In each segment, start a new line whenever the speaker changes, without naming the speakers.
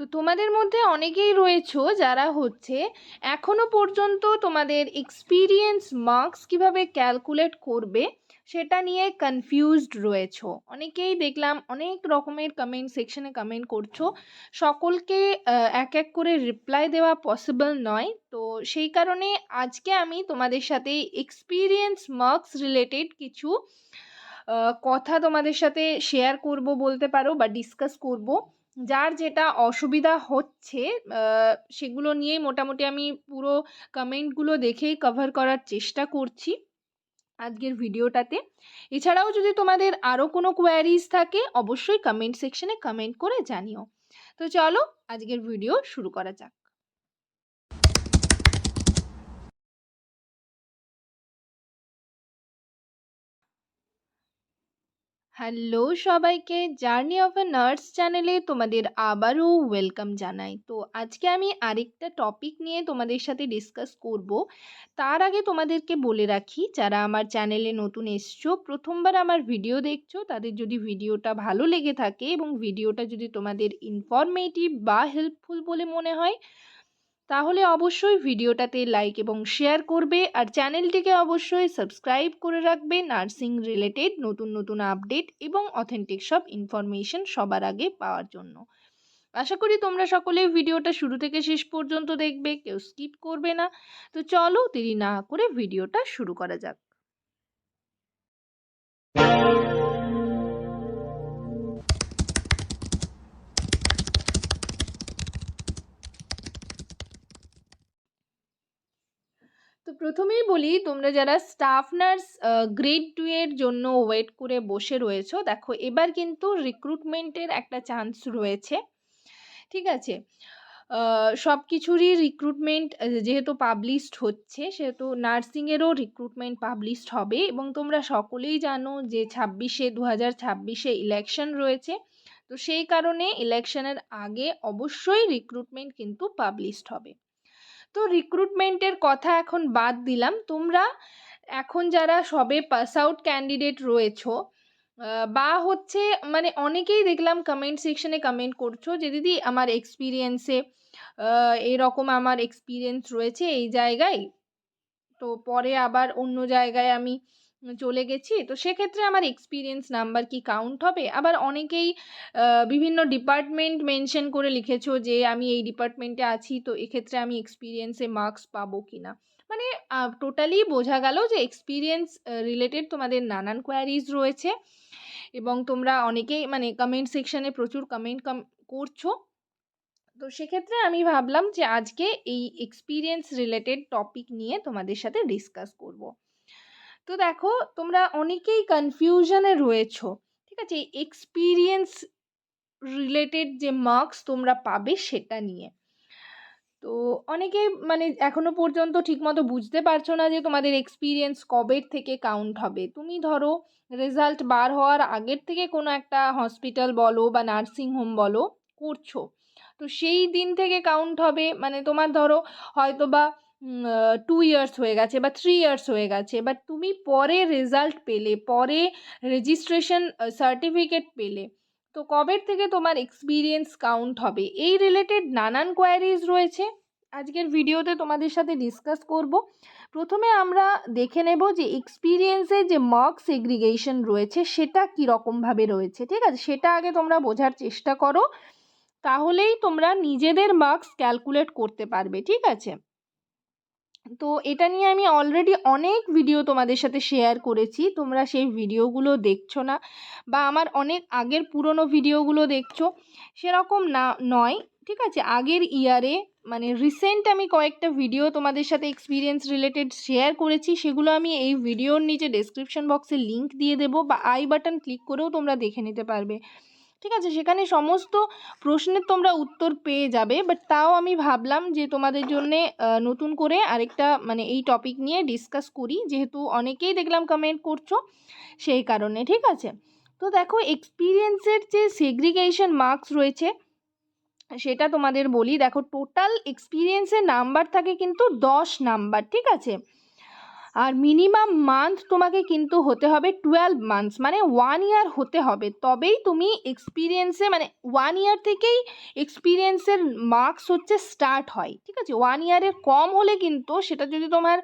তো তোমাদের মধ্যে অনেকেই রয়েছো যারা হচ্ছে এখনো পর্যন্ত তোমাদের এক্সপিরিয়েন্স মার্কস কিভাবে ক্যালকুলেট করবে সেটা নিয়ে কনফিউজড রয়েছো। অনেকেই দেখলাম অনেক রকমের কমেন্ট সেকশনে কমেন্ট করছো। সকলকে এক এক করে রিপ্লাই দেওয়া পসিবল নয়, তো সেই কারণে আজকে আমি তোমাদের সাথে এক্সপিরিয়েন্স মার্কস রিলেটেড কিছু কথা তোমাদের সাথে শেয়ার করব বলতে পারো, বা ডিসকাস করব। যার যেটা অসুবিধা হচ্ছে সেগুলো নিয়ে মোটামুটি আমি পুরো কমেন্টগুলো দেখেই কভার করার চেষ্টা করছি আজকের ভিডিওটাতে। এছাড়াও যদি তোমাদের আরও কোনো কোয়ারিজ থাকে অবশ্যই কমেন্ট সেকশনে কমেন্ট করে জানিও। তো চলো আজকের ভিডিও শুরু করা যাক। হ্যালো সবাইকে, জার্নি অফ আ নার্স চ্যানেলে তোমাদের আবারও ওয়েলকাম জানাই। তো আজকে আমি আরেকটা টপিক নিয়ে তোমাদের সাথে ডিসকাস করব। তার আগে তোমাদেরকে বলে রাখি, যারা আমার চ্যানেলে নতুন এসছো, প্রথমবার আমার ভিডিও দেখছো, তাদের যদি ভিডিওটা ভালো লেগে থাকে এবং ভিডিওটা যদি তোমাদের ইনফরমেটিভ বা হেল্পফুল বলে মনে হয়, তাহলে অবশ্যই ভিডিওটাতে লাইক এবং শেয়ার করবে, আর চ্যানেলটিকে অবশ্যই সাবস্ক্রাইব করে রাখবে নার্সিং রিলেটেড নতুন নতুন আপডেট এবং অথেন্টিক সব ইনফরমেশন সবার আগে পাওয়ার জন্য। আশা করি তোমরা সকলে ভিডিওটা শুরু থেকে শেষ পর্যন্ত দেখবে, কেউ স্কিপ করবে না। তো চলো দেরি না করে ভিডিওটা শুরু করা যাক। তো প্রথমেই বলি, তোমরা যারা স্টাফ নার্স গ্রেড 2 এর জন্য ওয়েট করে বসে রয়েছো, দেখো এবার কিন্তু রিক্রুটমেন্টের একটা চান্স রয়েছে। ঠিক আছে, সব কিছুরই রিক্রুটমেন্ট যেহেতু পাবলিশড হচ্ছে, সেহেতু নার্সিংয়েরও রিক্রুটমেন্ট পাবলিশড হবে। এবং তোমরা সকলেই জানো যে 2026-এ ইলেকশন রয়েছে। তো সেই কারণে ইলেকশনের আগে অবশ্যই রিক্রুটমেন্ট কিন্তু পাবলিশড হবে। তো রিক্রুটমেন্টের কথা এখন বাদ দিলাম, তোমরা এখন যারা সবে পাস আউট ক্যান্ডিডেট রয়েছো, বা হচ্ছে মানে অনেকেই দেখলাম কমেন্ট সেকশনে কমেন্ট করছো যে দিদি আমার এক্সপিরিয়েন্সে এরকম আমার এক্সপিরিয়েন্স রয়েছে এই জায়গায়, তো পরে আবার অন্য জায়গায় আমি চলে গেছি, তো সেক্ষেত্রে আমার এক্সপিরিয়েন্স নাম্বার কি কাউন্ট হবে? আবার অনেকেই বিভিন্ন ডিপার্টমেন্ট মেনশন করে লিখেছো যে আমি এই ডিপার্টমেন্টে আছি, তো এক্ষেত্রে আমি এক্সপিরিয়েন্সে মার্কস পাবো কি না। মানে টোটালি বোঝা গেল যে এক্সপিরিয়েন্স রিলেটেড তোমাদের নানান কোয়ারিজ রয়েছে, এবং তোমরা অনেকেই মানে কমেন্ট সেকশনে প্রচুর কমেন্ট করছো। তো সেক্ষেত্রে আমি ভাবলাম যে আজকে এই এক্সপিরিয়েন্স রিলেটেড টপিক নিয়ে তোমাদের সাথে ডিসকাস করব। তো দেখো তোমরা অনেকেই কনফিউশনে রয়েছো, ঠিক আছে, এই এক্সপিরিয়েন্স রিলেটেড যে মার্কস তোমরা পাবে সেটা নিয়ে। তো অনেকেই মানে এখনো পর্যন্ত ঠিকমতো বুঝতে পারছো না যে তোমাদের এক্সপিরিয়েন্স কবের থেকে কাউন্ট হবে। তুমি ধরো রেজাল্ট বার হওয়ার আগের থেকে কোনো একটা হসপিটাল বলো বা নার্সিং হোম বলো করছো, তো সেই দিন থেকে কাউন্ট হবে। মানে তোমার ধরো হয়তো বা 2 ইয়ার্স হয়ে গেছে বা 3 ইয়ার্স হয়ে গেছে, বাট তুমি পরে রেজাল্ট পেলে, পরে রেজিস্ট্রেশন সার্টিফিকেট পেলে, তো কবের থেকে তোমার এক্সপিরিয়েন্স কাউন্ট হবে? এই রিলেটেড নানান কোয়ারিজ রয়েছে, আজকের ভিডিওতে তোমাদের সাথে ডিসকাস করব। প্রথমে আমরা দেখে নেব যে এক্সপিরিয়েন্সের যে মার্ক সেগ্রিগেশন রয়েছে সেটা কীরকমভাবে রয়েছে। ঠিক আছে, সেটা আগে তোমরা বোঝার চেষ্টা করো, তাহলেই তোমরা নিজেদের মার্কস ক্যালকুলেট করতে পারবে। ঠিক আছে, তো এটা নিয়ে আমি অলরেডি অনেক ভিডিও তোমাদের সাথে শেয়ার করেছি, তোমরা সেই ভিডিওগুলো দেখছো না, বা আমার অনেক আগের পুরনো ভিডিওগুলো দেখছো, সেরকম না নয়। ঠিক আছে, আগের ইয়ারে মানে রিসেন্ট আমি কয়েকটা ভিডিও তোমাদের সাথে এক্সপিরিয়েন্স রিলেটেড শেয়ার করেছি, সেগুলো আমি এই ভিডিওর নিচে ডেসক্রিপশন বক্সে লিঙ্ক দিয়ে দেবো, বা আই বাটন ক্লিক করেও তোমরা দেখে নিতে পারবে। ঠিক আছে, সেখানে সমস্ত প্রশ্নের তোমরা উত্তর পেয়ে যাবে, বাট তাও আমি ভাবলাম যে তোমাদের জন্যে নতুন করে আরেকটা মানে এই টপিক নিয়ে ডিসকাস করি, যেহেতু অনেকেই দেখলাম কমেন্ট করছো সেই কারণে। ঠিক আছে, তো দেখো এক্সপিরিয়েন্সের যে সেগ্রিগেশন মার্কস রয়েছে সেটা তোমাদের বলি। দেখো টোটাল এক্সপিরিয়েন্সের নাম্বার থাকে কিন্তু 10 নাম্বার। ঠিক আছে, আর মিনিমাম মান্থ তোমাকে কিন্তু হতে হবে 12 মান্থস, মানে 1 ইয়ার হতে হবে, তবেই তুমি এক্সপিরিয়েন্সে, মানে 1 ইয়ার থেকেই এক্সপিরিয়েন্সের মার্কস হচ্ছে স্টার্ট হয়। ঠিক আছে, 1 ইয়ারের কম হলে কিন্তু, সেটা যদি তোমার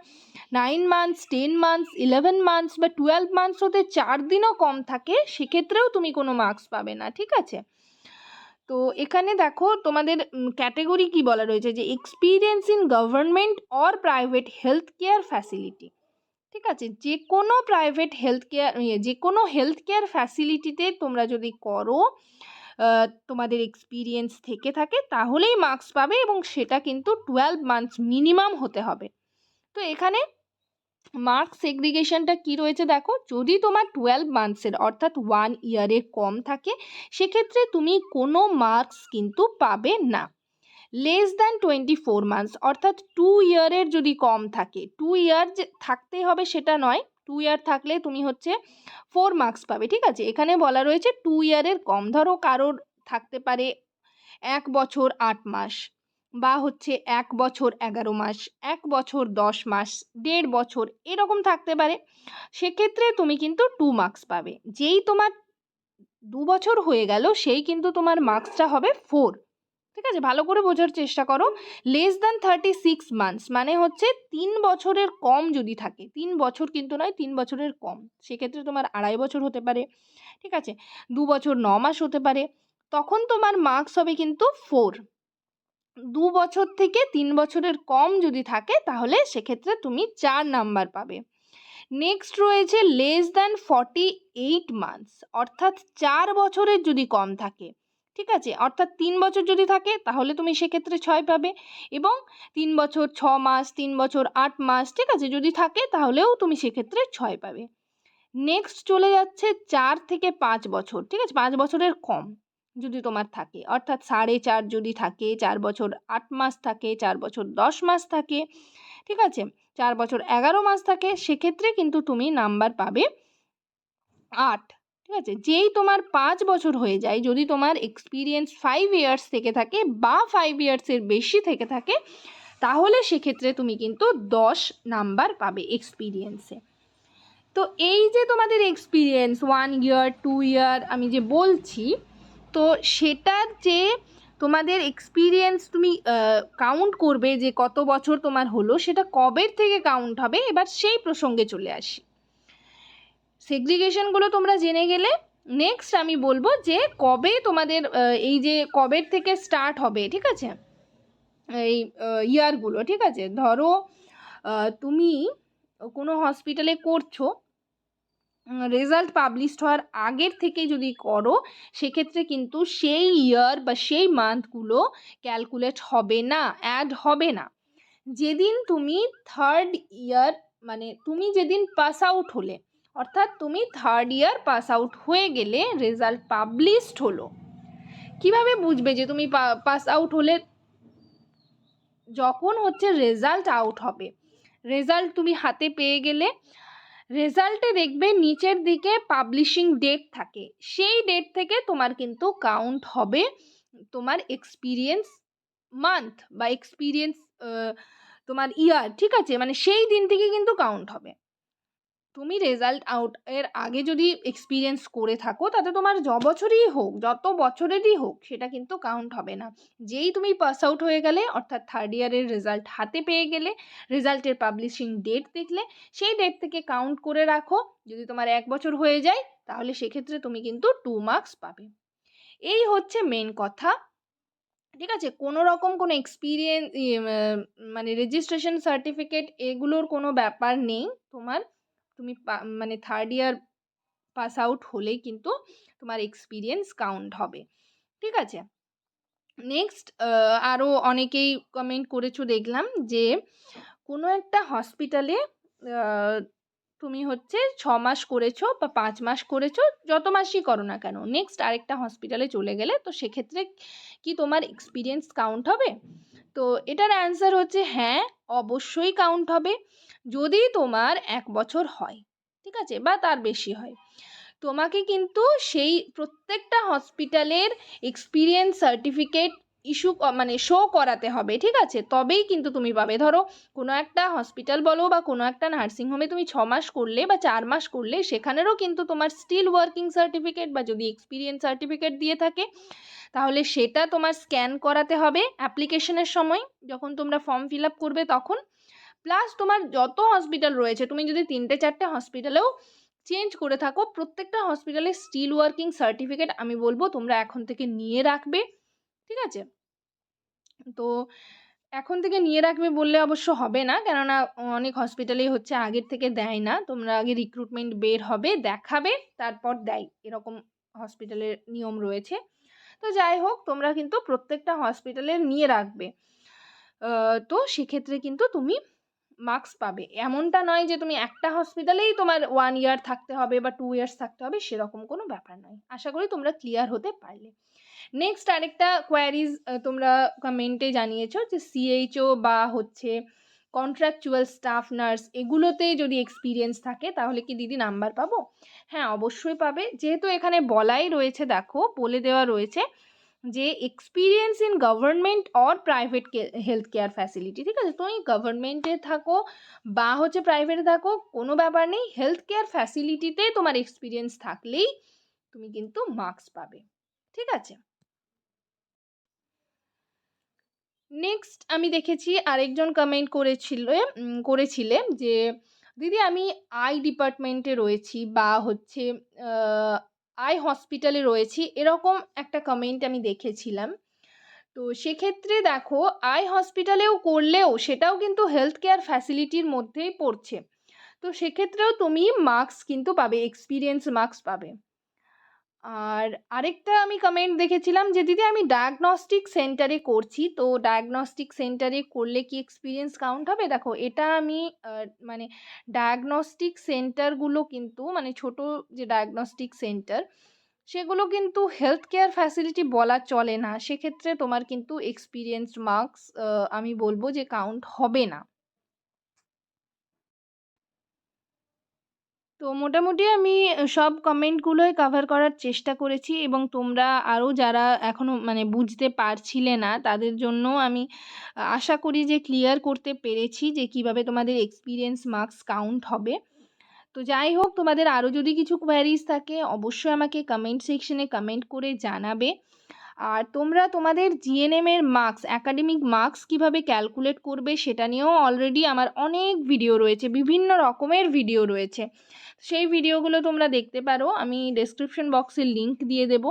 9 মান্থস, 10 মান্থস, 11 মান্থস বা 12 মান্থস হতে 4 দিনও কম থাকে, সেক্ষেত্রেও তুমি কোনো মার্কস পাবে না। ঠিক আছে, তো এখানে দেখো তোমাদের ক্যাটেগরি কি বলা রয়েছে, যে experience in government or private health care facility. ঠিক আছে, যে কোনো প্রাইভেট হেলথ কেয়ার, যে কোনো হেলথ কেয়ার ফ্যাসিলিটিতে তোমরা যদি করো, তোমাদের এক্সপিরিয়েন্স থেকে থাকে, তাহলেই মার্কস পাবে, এবং সেটা কিন্তু 12 মান্থস মিনিমাম হতে হবে। তো এখানে মার্কস সেগ্রিগেশনটা কি রয়েছে দেখো, যদি তোমার 12 মান্থসের অর্থাৎ 1 ইয়ারের কম থাকে, সেক্ষেত্রে তুমি কোনো মার্কস কিন্তু পাবে না। লেস দ্যান 24 মান্থস অর্থাৎ 2 ইয়ারের যদি কম থাকে, 2 ইয়ার যে থাকতেই হবে সেটা নয়, 2 ইয়ার থাকলে তুমি হচ্ছে 4 মার্কস পাবে। ঠিক আছে, এখানে বলা রয়েছে 2 ইয়ারের কম, ধরো কারোর থাকতে পারে 1 বছর 8 মাস, বা হচ্ছে 1 বছর 11 মাস, 1 বছর 10 মাস, 1.5 বছর, এরকম থাকতে পারে, সেক্ষেত্রে তুমি কিন্তু 2 মার্কস পাবে। যেই তোমার 2 বছর হয়ে গেল, সেই কিন্তু তোমার মার্কসটা হবে 4। ঠিক আছে, ভালো করে বোঝার চেষ্টা করো। লেস দ্যান 36 মান্থস মানে হচ্ছে 3 বছরের কম যদি থাকে, 3 বছর কিন্তু নয়, 3 বছরের কম, সেক্ষেত্রে তোমার 2.5 বছর হতে পারে। ঠিক আছে, 2 বছর 9 মাস হতে পারে, তখন তোমার মার্কস হবে কিন্তু 4। 2 বছর থেকে 3 বছরের কম যদি থাকে, তাহলে সেক্ষেত্রে তুমি 4 নাম্বার পাবে। নেক্সট রয়েছে লেস দ্যান 48 মান্থস অর্থাৎ 4 বছরের যদি কম থাকে। ঠিক আছে, অর্থাৎ 3 বছর যদি থাকে, তাহলে তুমি সেক্ষেত্রে 6 পাবে, এবং 3 বছর 6 মাস, 3 বছর 8 মাস, ঠিক আছে, যদি থাকে, তাহলেও তুমি সেক্ষেত্রে 6 পাবে। নেক্সট চলে যাচ্ছে 4 থেকে 5 বছর। ঠিক আছে, 5 বছরের কম যদি তোমার থাকে, অর্থাৎ 4.5 যদি থাকে, 4 বছর 8 মাস থাকে, 4 বছর 10 মাস থাকে, ঠিক আছে, 4 বছর 11 মাস থাকে, সেক্ষেত্রে কিন্তু তুমি নাম্বার পাবে 8। ঠিক আছে, যেই তোমার 5 বছর হয়ে যায়, যদি তোমার এক্সপিরিয়েন্স 5 ইয়ার্স থেকে থাকে বা 5 ইয়ার্সের বেশি থেকে থাকে, তাহলে সেক্ষেত্রে তুমি কিন্তু 10 নাম্বার পাবে এক্সপিরিয়েন্সে। তো এই যে তোমাদের এক্সপিরিয়েন্স 1 ইয়ার 2 ইয়ার আমি যে বলছি, তো সেটার যে তোমাদের এক্সপিরিয়েন্স তুমি কাউন্ট করবে যে কত বছর তোমার হলো, সেটা কবের থেকে কাউন্ট হবে, এবার সেই প্রসঙ্গে চলে আসি। সেগ্রিগেশনগুলো তোমরা জেনে গেলে, নেক্সট আমি বলবো যে কবে তোমাদের এই যে কবের থেকে স্টার্ট হবে। ঠিক আছে, এই ইয়ারগুলো। ঠিক আছে, ধরো তুমি কোনো হসপিটালে করছো, রেজাল্ট পাবলিশড হওয়ার আগের থেকে যদি করো, সেক্ষেত্রে কিন্তু সেই ইয়ার বা সেই মান্থগুলো ক্যালকুলেট হবে না, অ্যাড হবে না। যেদিন তুমি 3rd ইয়ার, মানে তুমি যেদিন পাস আউট হলে, অর্থাৎ তুমি 3rd ইয়ার পাস আউট হয়ে গেলে, রেজাল্ট পাবলিশড হলো, কিভাবে বুঝবে যে তুমি পাস আউট হলে? যখন হচ্ছে রেজাল্ট আউট হবে, রেজাল্ট তুমি হাতে পেয়ে গেলে, রেজাল্টে দেখবে নিচের দিকে পাবলিশিং ডেট থাকে, সেই ডেট থেকে তোমার কিন্তু কাউন্ট হবে তোমার এক্সপিরিয়েন্স মান্থ বা এক্সপিরিয়েন্স তোমার ইয়ার। ঠিক আছে, মানে সেই দিন থেকে কিন্তু কাউন্ট হবে। তুমি রেজাল্ট আউট এর আগে যদি এক্সপিরিয়েন্স করে থাকো, তাতে তোমার বছরই হোক, যত বছরেরই হোক, সেটা কিন্তু কাউন্ট হবে না। যেই তুমি পাস আউট হয়ে গেলে, অর্থাৎ 3rd ইয়ারের রেজাল্ট হাতে পেয়ে গেলে, রেজাল্টের পাবলিশিং ডেট দেখলে, সেই ডেট থেকে কাউন্ট করে রাখো। যদি তোমার 1 বছর হয়ে যায়, তাহলে সেক্ষেত্রে তুমি কিন্তু 2 মার্কস পাবে। এই হচ্ছে মেন কথা। ঠিক আছে, কোনো রকম কোনো এক্সপিরিয়েন্স মানে রেজিস্ট্রেশন সার্টিফিকেট এগুলোর কোনো ব্যাপার নেই তোমার। তুমি মানে 3rd ইয়ার পাস আউট হলেই কিন্তু তোমার এক্সপিরিয়েন্স কাউন্ট হবে। ঠিক আছে, নেক্সট আরও অনেকেই কমেন্ট করেছো দেখলাম, যে কোনো একটা হসপিটালে তুমি হচ্ছে 6 মাস করেছো বা 5 মাস করেছো, যত মাসই করো না কেন, নেক্সট আরেকটা হসপিটালে চলে গেলে, তো সেক্ষেত্রে কি তোমার এক্সপিরিয়েন্স কাউন্ট হবে? তো এটার অ্যান্সার হচ্ছে হ্যাঁ, অবশ্যই কাউন্ট হবে, যদি তোমার 1 বছর হয়। ঠিক আছে, বা তার বেশি হয়, তোমাকে কিন্তু সেই প্রত্যেকটা হসপিটালের এক্সপিরিয়েন্স সার্টিফিকেট ইস্যু মানে শো করাতে হবে, ঠিক আছে? তবেই কিন্তু তুমি পাবে। ধরো কোনো একটা হসপিটাল বলো বা কোনো একটা নার্সিংহোমে তুমি 6 মাস করলে বা 4 মাস করলে, সেখানেরও কিন্তু তোমার স্টিল ওয়ার্কিং সার্টিফিকেট বা যদি এক্সপিরিয়েন্স সার্টিফিকেট দিয়ে থাকে তাহলে সেটা তোমার স্ক্যান করাতে হবে অ্যাপ্লিকেশনের সময়, যখন তোমরা ফর্ম ফিল আপ করবে তখন। প্লাস তোমার যত হসপিটাল রয়েছে, তুমি যদি 3-4টে হসপিটালেও চেঞ্জ করে থাকো, প্রত্যেকটা হসপিটালে স্টিল ওয়ার্কিং সার্টিফিকেট আমি বলবো তোমরা এখন থেকে নিয়ে রাখবে, ঠিক আছে? তো এখন থেকে নিয়ে রাখবে বললে অবশ্য হবে না, কেননা অনেক হসপিটালেই হচ্ছে আগের থেকে দেয় না। তোমরা আগে রিক্রুটমেন্ট বের হবে, দেখাবে, তারপর দেয়, এরকম হসপিটালের নিয়ম রয়েছে। তো যাই হোক, তোমরা কিন্তু প্রত্যেকটা হসপিটালে নিয়ে রাখবে। তো সেক্ষেত্রে কিন্তু তুমি মার্কস পাবে। এমনটা নয় যে তুমি একটা হসপিটালেই তোমার 1 ইয়ার থাকতে হবে বা 2 ইয়ার্স থাকতে হবে, সেরকম কোনো ব্যাপার নয়। আশা করি তোমরা ক্লিয়ার হতে পারলে। নেক্সট আরেকটা কোয়ারিজ তোমরা কমেন্টে জানিয়েছো যে সিএইচও বা হচ্ছে কন্ট্রাকচুয়াল স্টাফ নার্স এগুলোতে যদি এক্সপিরিয়েন্স থাকে তাহলে কি দিদি নাম্বার পাবো? হ্যাঁ, অবশ্যই পাবে। যেহেতু এখানে বলাই রয়েছে, দেখো বলে দেওয়া রয়েছে যে experience in government or private health care facility, ঠিক আছে? তুমি গভর্নমেন্টে থাকো বা হচ্ছে প্রাইভেটে থাকো, কোনো ব্যাপার নেই, হেলথ কেয়ার ফ্যাসিলিটিতে তোমার এক্সপিরিয়েন্স থাকলেই তুমি কিন্তু মার্কস পাবে, ঠিক আছে? নেক্সট আমি দেখেছি আরেকজন কমেন্ট করেছিলেন যে দিদি আমি আই ডিপার্টমেন্টে রয়েছি বা হচ্ছে আই হসপিটালে রয়েছি, এরকম একটা কমেন্ট আমি দেখেছিলাম। তো সেক্ষেত্রে দেখো, আই হসপিটালেও করলেও সেটাও কিন্তু হেলথ কেয়ার ফ্যাসিলিটির মধ্যেই পড়ছে। তো সেক্ষেত্রেও তুমি মার্কস কিন্তু পাবে, এক্সপিরিয়েন্স মার্কস পাবে। আর আরেকটা আমি কমেন্ট দেখেছিলাম যে দিদি আমি ডায়াগনস্টিক সেন্টারে করছি, তো ডায়াগনস্টিক সেন্টারে করলে কি এক্সপিরিয়েন্স কাউন্ট হবে? দেখো এটা আমি মানে ডায়াগনস্টিক সেন্টারগুলো কিন্তু মানে ছোট যে ডায়াগনস্টিক সেন্টার সেগুলো কিন্তু হেলথ কেয়ার ফ্যাসিলিটি বলা চলে না, সেক্ষেত্রে তোমার কিন্তু এক্সপিরিয়েন্স মার্কস আমি বলবো যে কাউন্ট হবে না। তো মোটামুটি আমি সব কমেন্টগুলোই কভার করার চেষ্টা করেছি এবং তোমরা আরও যারা এখনও মানে বুঝতে পারছিলে না তাদের জন্য আমি আশা করি যে ক্লিয়ার করতে পেরেছি যে কিভাবে তোমাদের এক্সপিরিয়েন্স মার্কস কাউন্ট হবে। তো যাই হোক, তোমাদের আরও যদি কিছু কোয়ারিজ থাকে অবশ্যই আমাকে কমেন্ট সেকশনে কমেন্ট করে জানাবে। আর তোমরা তোমাদের জিএনএমের মার্কস, অ্যাকাডেমিক মার্কস কীভাবে ক্যালকুলেট করবে সেটা নিয়েও অলরেডি আমার অনেক ভিডিও রয়েছে, বিভিন্ন রকমের ভিডিও রয়েছে। সেই ভিডিওগুলো তোমরা দেখতে পারো, আমি ডেসক্রিপশন বক্সে লিংক দিয়ে দেবো,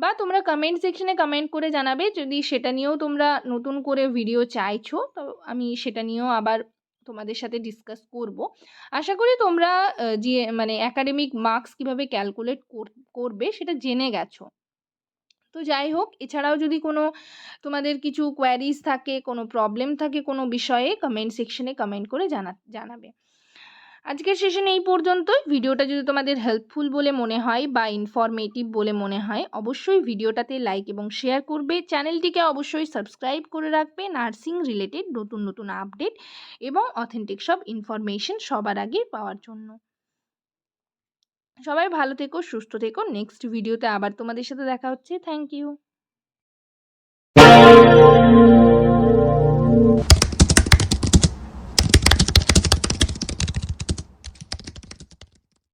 বা তোমরা কমেন্ট সেকশনে কমেন্ট করে জানাবে যদি সেটা নিয়েও তোমরা নতুন করে ভিডিও চাইছো, তো আমি সেটা নিয়েও আবার তোমাদের সাথে ডিসকাস করব। আশা করি তোমরা যে মানে অ্যাকাডেমিক মার্কস কীভাবে ক্যালকুলেট করবে সেটা জেনে গেছো। তো যাই হোক, এছাড়াও যদি কোনো তোমাদের কিছু কোয়ারিজ থাকে, কোনো প্রবলেম থাকে কোনো বিষয়ে, কমেন্ট সেকশনে কমেন্ট করে জানাবে। আজকের সেশন এই পর্যন্তই। ভিডিওটা যদি তোমাদের হেল্পফুল বলে মনে হয় বা ইনফরমেটিভ বলে মনে হয় অবশ্যই ভিডিওটাতে লাইক এবং শেয়ার করবে। চ্যানেলটিকে অবশ্যই সাবস্ক্রাইব করে রাখবে নার্সিং রিলেটেড নতুন নতুন আপডেট এবং অথেন্টিক সব ইনফরমেশন সবার আগে পাওয়ার জন্য। সবাই ভালো থেকো, সুস্থ থেকো। নেক্সট ভিডিওতে আবার তোমাদের সাথে দেখা হচ্ছে। Thank you.